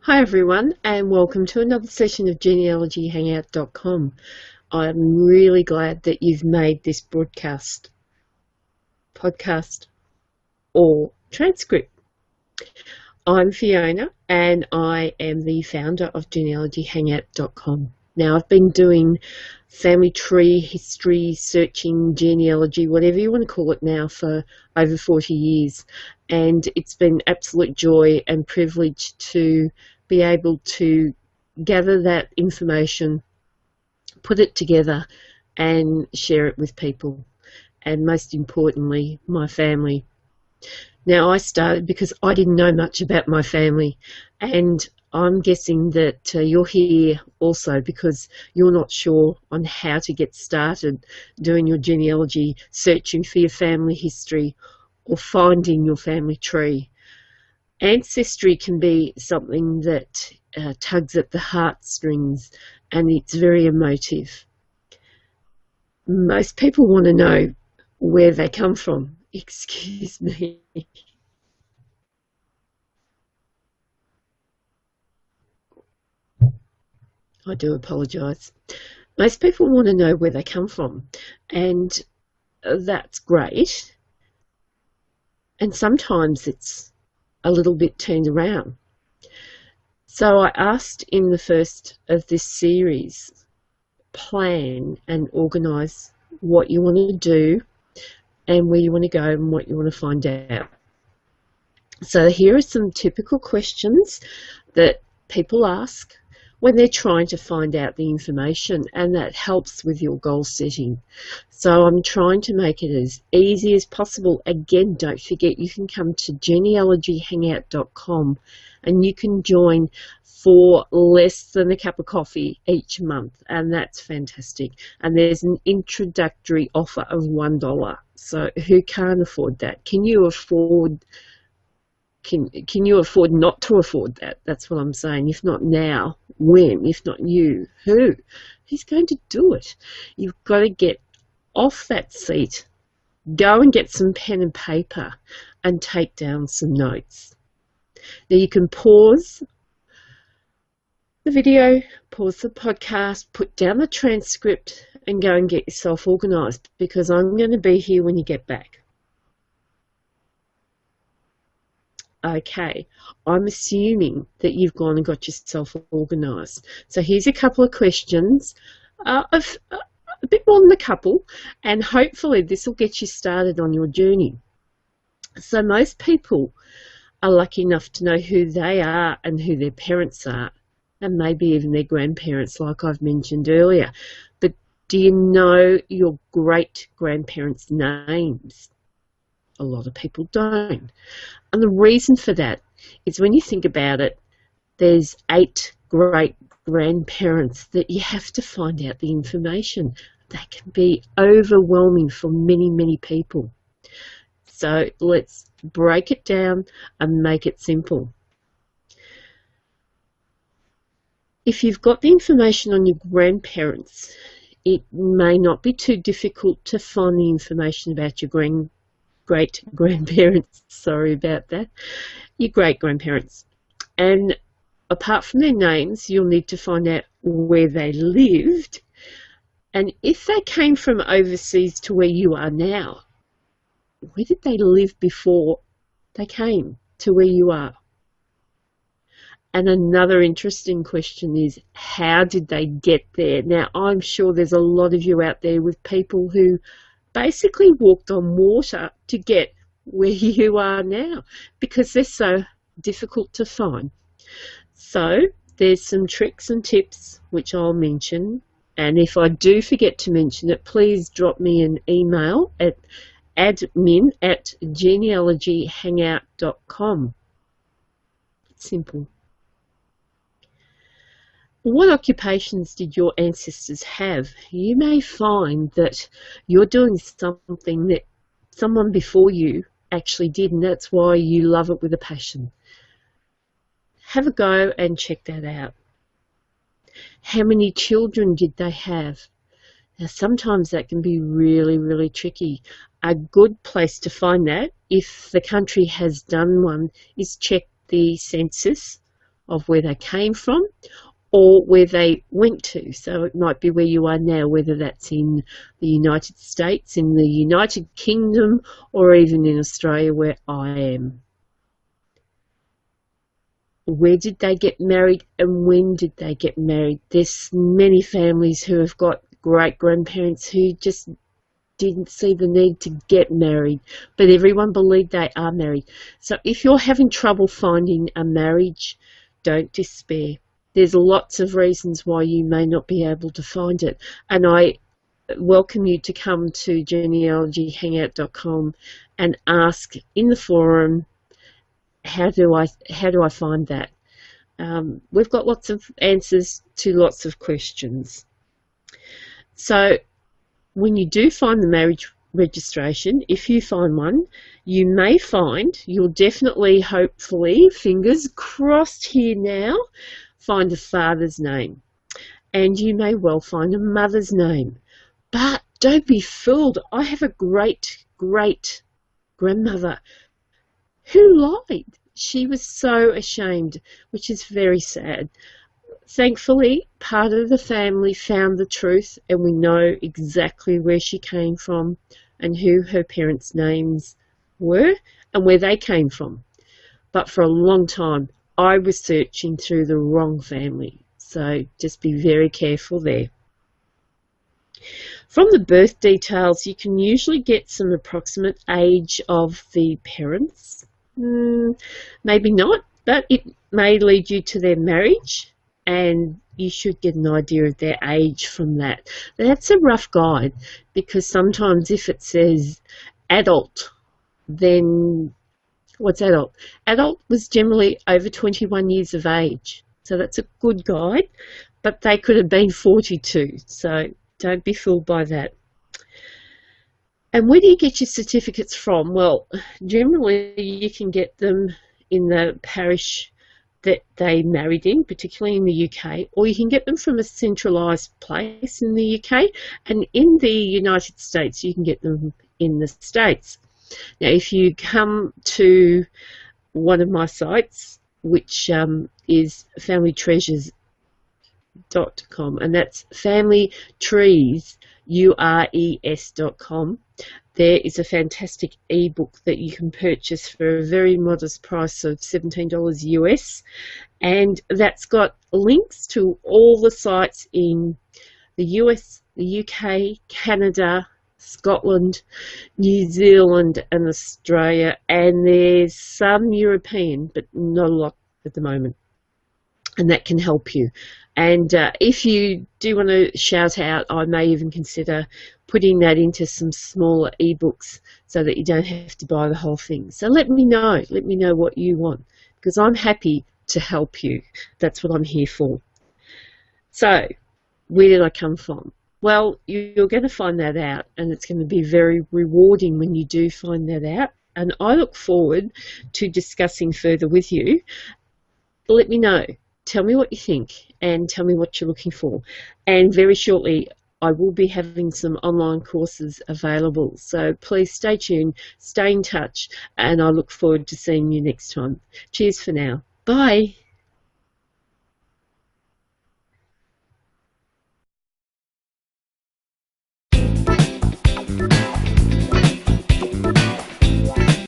Hi everyone, and welcome to another session of genealogyhangout.com. I'm really glad that you've made this broadcast, podcast, or transcript. I'm Fiona, and I am the founder of genealogyhangout.com. Now, I've been doing family tree history, searching, genealogy, whatever you want to call it now, for over 40 years. And it's been absolute joy and privilege to be able to gather that information, put it together, and share it with people. And most importantly, my family. Now, I started because I didn't know much about my family, and I'm guessing that you're here also because you're not sure on how to get started doing your genealogy, searching for your family history, or finding your family tree. Ancestry can be something that tugs at the heartstrings, and it's very emotive. Most people want to know where they come from. Excuse me. I do apologise. Most people want to know where they come from, and that's great. And sometimes it's a little bit turned around. So I asked in the first of this series, plan and organise what you want to do and where you want to go and what you want to find out. So here are some typical questions that people ask when they're trying to find out the information, and that helps with your goal setting. So I'm trying to make it as easy as possible. Again, don't forget you can come to genealogyhangout.com and you can join for less than a cup of coffee each month, and that's fantastic. And there's an introductory offer of $1. So who can't afford that? Can you afford not to afford that? That's what I'm saying. If not now, when? If not you, who? Who's going to do it? You've got to get off that seat, go and get some pen and paper and take down some notes. Now you can pause the video, pause the podcast, put down the transcript and go and get yourself organised, because I'm going to be here when you get back. Okay, I'm assuming that you've gone and got yourself organised. So here's a couple of questions, of a bit more than a couple, and hopefully this will get you started on your journey. So most people are lucky enough to know who they are and who their parents are, and maybe even their grandparents, like I've mentioned earlier. But do you know your great-grandparents' names? A lot of people don't. And the reason for that is, when you think about it, there's 8 great-grandparents that you have to find out the information. That can be overwhelming for many, many people. So let's break it down and make it simple. If you've got the information on your grandparents, it may not be too difficult to find the information about your great-grandparents, sorry about that, your great-grandparents. And apart from their names, you'll need to find out where they lived, and if they came from overseas to where you are now, where did they live before they came to where you are? And another interesting question is, how did they get there? Now, I'm sure there's a lot of you out there with people who basically walked on water to get where you are now, because they're so difficult to find. So there's some tricks and tips which I'll mention, and if I do forget to mention it, please drop me an email at admin@genealogyhangout.com. It's simple. What occupations did your ancestors have? You may find that you're doing something that someone before you actually did, and that's why you love it with a passion. Have a go and check that out. How many children did they have? Now, sometimes that can be really, really tricky. A good place to find that, if the country has done one, is check the census of where they came from or where they went to. So it might be where you are now, whether that's in the United States, in the United Kingdom, or even in Australia where I am. Where did they get married and when did they get married? There's many families who have got great-grandparents who just didn't see the need to get married, but everyone believed they are married. So if you're having trouble finding a marriage, don't despair. There's lots of reasons why you may not be able to find it. And I welcome you to come to genealogyhangout.com and ask in the forum, how do I find that? We've got lots of answers to lots of questions. So when you do find the marriage registration, if you find one, you'll definitely, hopefully, fingers crossed here now, find a father's name. And you may well find a mother's name. But don't be fooled. I have a great-great-grandmother who lied. She was so ashamed, which is very sad. Thankfully, part of the family found the truth and we know exactly where she came from and who her parents' names were and where they came from. But for a long time, I was searching through the wrong family. So just be very careful there. From the birth details, you can usually get some approximate age of the parents. Maybe not, but it may lead you to their marriage and you should get an idea of their age from that. That's a rough guide because sometimes if it says adult, then what's adult? Adult was generally over 21 years of age. So that's a good guide, but they could have been 42. So don't be fooled by that. And where do you get your certificates from? Well, generally you can get them in the parish that they married in, particularly in the UK, or you can get them from a centralised place in the UK, and in the United States you can get them in the States. Now, if you come to one of my sites, which is familytreasures.com, and that's familytrees.com. There is a fantastic ebook that you can purchase for a very modest price of $17 US, and that's got links to all the sites in the US, the UK, Canada, Scotland, New Zealand and Australia, and there's some European, but not a lot at the moment, and that can help you. And if you do want to shout out, I may even consider putting that into some smaller ebooks so that you don't have to buy the whole thing. So let me know what you want, because I'm happy to help you. That's what I'm here for. So where did I come from? Well, you're going to find that out, and it's going to be very rewarding when you do find that out. And I look forward to discussing further with you. Let me know. Tell me what you think and tell me what you're looking for. And very shortly, I will be having some online courses available. So please stay tuned, stay in touch, and I look forward to seeing you next time. Cheers for now. Bye.